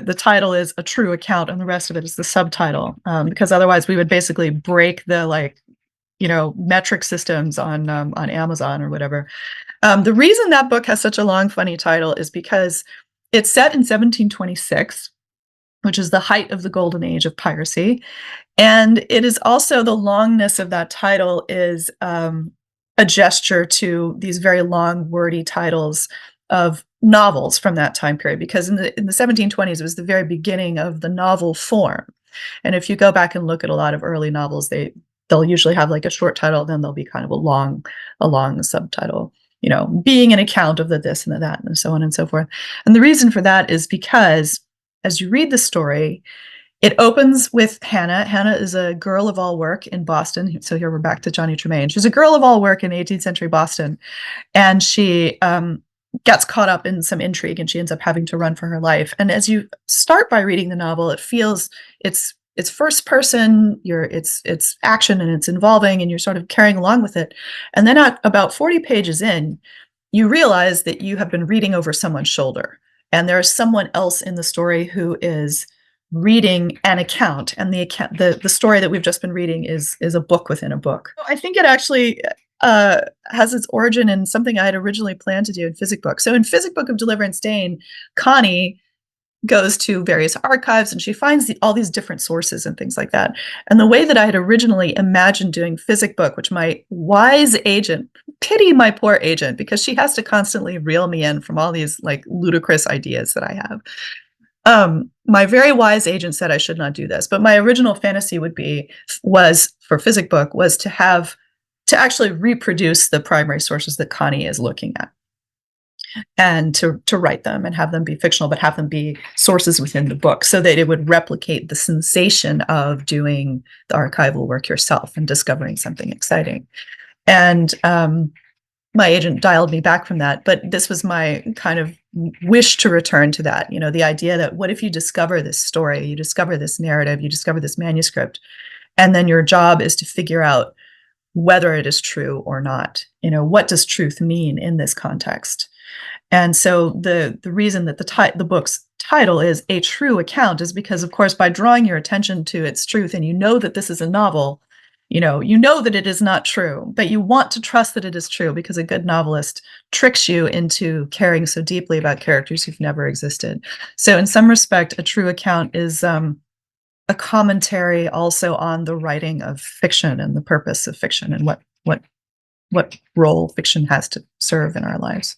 the title is A True Account and the rest of it is the subtitle, because otherwise we would basically break the, like, metric systems on Amazon or whatever. The reason that book has such a long, funny title is because it's set in 1726, which is the height of the golden age of piracy, and it is also the longness of that title is, a gesture to these very long, wordy titles of novels from that time period, because in the 1720s, it was the very beginning of the novel form, and if you go back and look at a lot of early novels, they'll usually have, like, a short title, then there'll be kind of a long subtitle, being an account of the this and the that, and so on and so forth, and the reason for that is because as you read the story, it opens with Hannah. Hannah is a girl of all work in Boston. So here we're back to Johnny Tremaine. She's a girl of all work in 18th century Boston, and she gets caught up in some intrigue, and she ends up having to run for her life. And as you start by reading the novel, it feels it's first person. It's action and it's involving, and you're sort of carrying along with it. And then at about 40 pages in, you realize that you have been reading over someone's shoulder, and there is someone else in the story who is reading an account, and the story that we've just been reading is a book within a book. I think it actually, has its origin in something I had originally planned to do in Physic Book. So in Physic Book of Deliverance Dane, Connie goes to various archives, and she finds all these different sources and things like that, and the way that I had originally imagined doing Physic Book, which my wise agent, pity my poor agent, because she has to constantly reel me in from all these, like, ludicrous ideas that I have. My very wise agent said I should not do this, but my original fantasy was for Physic Book was to actually reproduce the primary sources that Connie is looking at, and to write them and have them be fictional, but have them be sources within the book so that it would replicate the sensation of doing the archival work yourself and discovering something exciting. And my agent dialed me back from that, but this was my kind of wish to return to that, the idea that what if you discover this story, you discover this narrative, you discover this manuscript, and then your job is to figure out whether it is true or not. What does truth mean in this context? And so the reason that the book's title is A True Account is because, of course, by drawing your attention to its truth, and that this is a novel, you know that it is not true, but you want to trust that it is true because a good novelist tricks you into caring so deeply about characters who've never existed. So in some respect, A True Account is a commentary also on the writing of fiction and the purpose of fiction and what role fiction has to serve in our lives.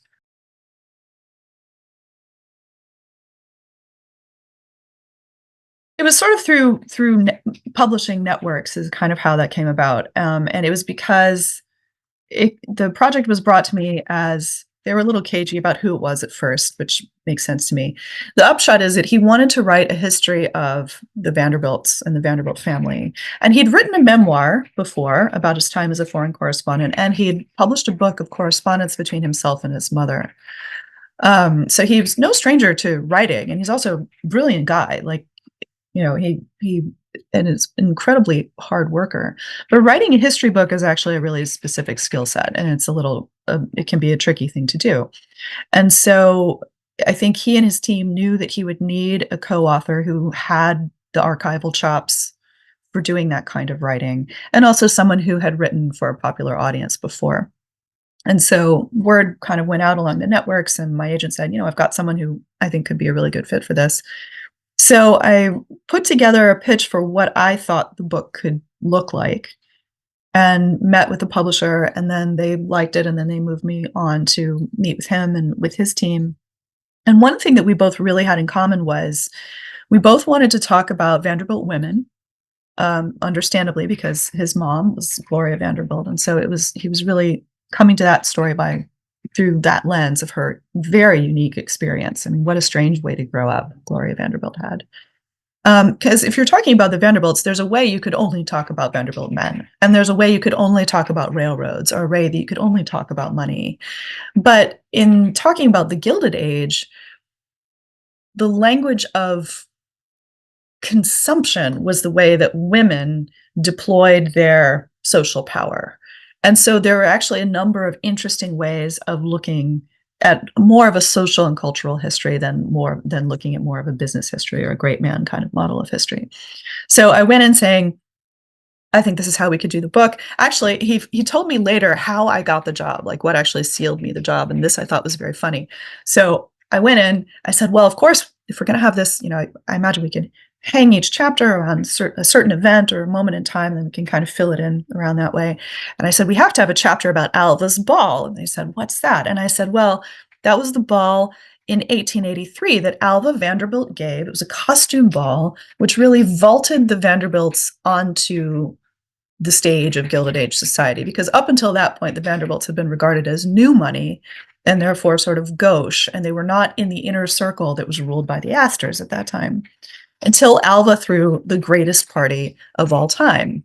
It was sort of through publishing networks is kind of how that came about, and it was because the project was brought to me as they were a little cagey about who it was at first, which makes sense to me. The upshot is that he wanted to write a history of the Vanderbilts and the Vanderbilt family, and he'd written a memoir before about his time as a foreign correspondent, and he had published a book of correspondence between himself and his mother. So he was no stranger to writing, and he's also a brilliant guy. Like, he and is an incredibly hard worker. But writing a history book is actually a really specific skill set, and it's it can be a tricky thing to do. And so I think he and his team knew that he would need a co-author who had the archival chops for doing that kind of writing, and also someone who had written for a popular audience before. And so word kind of went out along the networks, and my agent said, I've got someone who I think could be a really good fit for this. So I put together a pitch for what I thought the book could look like and met with the publisher, and then they liked it, and then they moved me on to meet with him and with his team. And one thing that we both really had in common was we both wanted to talk about Vanderbilt women, understandably, because his mom was Gloria Vanderbilt, and so he was really coming to that story through that lens of her very unique experience. I mean, what a strange way to grow up Gloria Vanderbilt had. Because if you're talking about the Vanderbilts, there's a way you could only talk about Vanderbilt men, and there's a way you could only talk about railroads, or a way that you could only talk about money. But in talking about the Gilded Age, the language of consumption was the way that women deployed their social power. And so there are actually a number of interesting ways of looking at more of a social and cultural history than looking at more of a business history or a great man kind of model of history. So I went in saying, I think this is how we could do the book. Actually, he told me later how I got the job, like what actually sealed me the job, and this I thought was very funny. So I went in, I said, well, of course, if we're going to have this, I imagine we could hang each chapter around a certain event or a moment in time, and we can kind of fill it in around that way. And I said, we have to have a chapter about Alva's ball. And they said, what's that? And I said, well, that was the ball in 1883 that Alva Vanderbilt gave. It was a costume ball, which really vaulted the Vanderbilts onto the stage of Gilded Age society, because up until that point, the Vanderbilts had been regarded as new money and therefore sort of gauche, and they were not in the inner circle that was ruled by the Astors at that time, until Alva threw the greatest party of all time.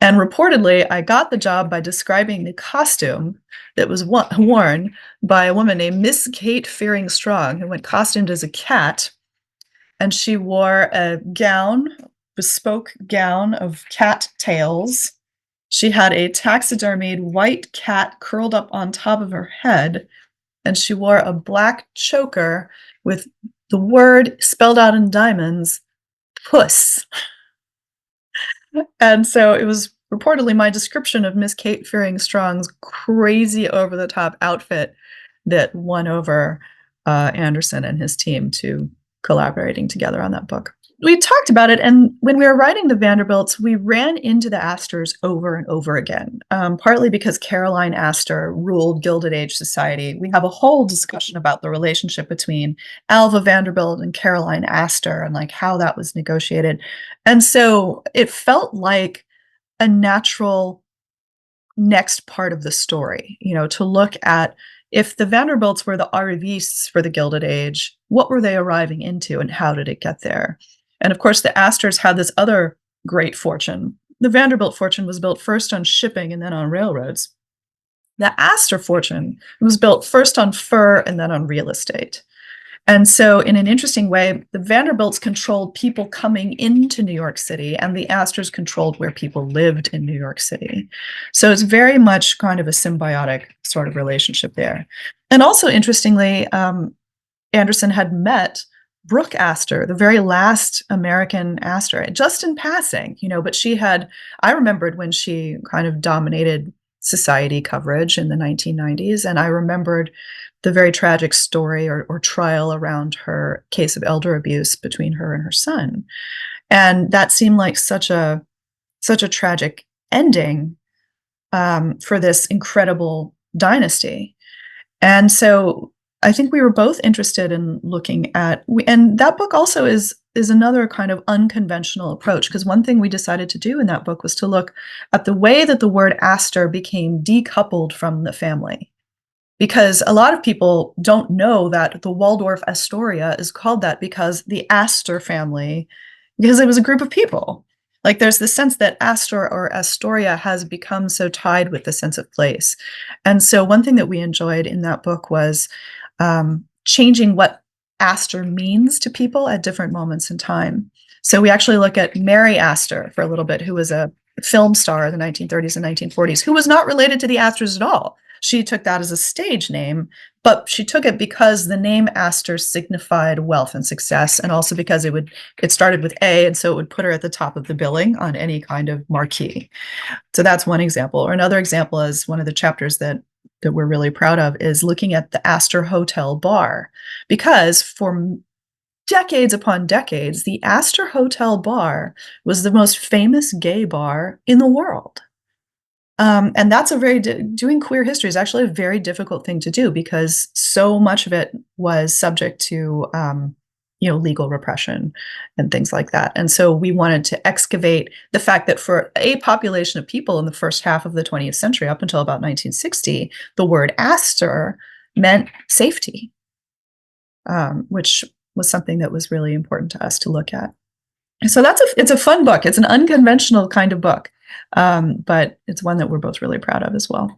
And reportedly, I got the job by describing the costume that was worn by a woman named Miss Kate Fearing Strong, who went costumed as a cat, and she wore a bespoke gown of cat tails. She had a taxidermied white cat curled up on top of her head, and she wore a black choker with the word spelled out in diamonds, puss. And so it was reportedly my description of Miss Kate Fearing Strong's crazy over-the-top outfit that won over Anderson and his team to collaborating together on that book. We talked about it, and when we were writing the Vanderbilts, we ran into the Astors over and over again, partly because Caroline Astor ruled Gilded Age society. We have a whole discussion about the relationship between Alva Vanderbilt and Caroline Astor and like how that was negotiated. And so it felt like a natural next part of the story, to look at, if the Vanderbilts were the arrivistes for the Gilded Age, what were they arriving into and how did it get there? And of course, the Astors had this other great fortune. The Vanderbilt fortune was built first on shipping and then on railroads. The Astor fortune was built first on fur and then on real estate. And so in an interesting way, the Vanderbilts controlled people coming into New York City, and the Astors controlled where people lived in New York City. So it's very much kind of a symbiotic sort of relationship there. And also, interestingly, Anderson had met Brooke Astor, the very last American Astor, just in passing, but I remembered when she kind of dominated society coverage in the 1990s, and I remembered the very tragic story or trial around her case of elder abuse between her and her son. And that seemed like such a tragic ending for this incredible dynasty. And so I think we were both interested in looking at, and that book also is another kind of unconventional approach, because one thing we decided to do in that book was to look at the way that the word Astor became decoupled from the family. Because a lot of people don't know that the Waldorf Astoria is called that because the Astor family, because it was a group of people. Like there's this sense that Astor or Astoria has become so tied with the sense of place. And so one thing that we enjoyed in that book was changing what Astor means to people at different moments in time. So we actually look at Mary Astor for a little bit, who was a film star in the 1930s and 1940s, who was not related to the Astors at all. She took that as a stage name, but she took it because the name Astor signified wealth and success, and also because it started with A, and so it would put her at the top of the billing on any kind of marquee. So that's one example. Or another example is one of the chapters that we're really proud of is looking at the Astor Hotel Bar, because for decades upon decades, the Astor Hotel Bar was the most famous gay bar in the world. And that's doing queer history is actually a very difficult thing to do, because so much of it was subject to, legal repression and things like that. And so we wanted to excavate the fact that for a population of people in the first half of the 20th century, up until about 1960, the word Astor meant safety, which was something that was really important to us to look at. So it's a fun book. It's an unconventional kind of book, but it's one that we're both really proud of as well.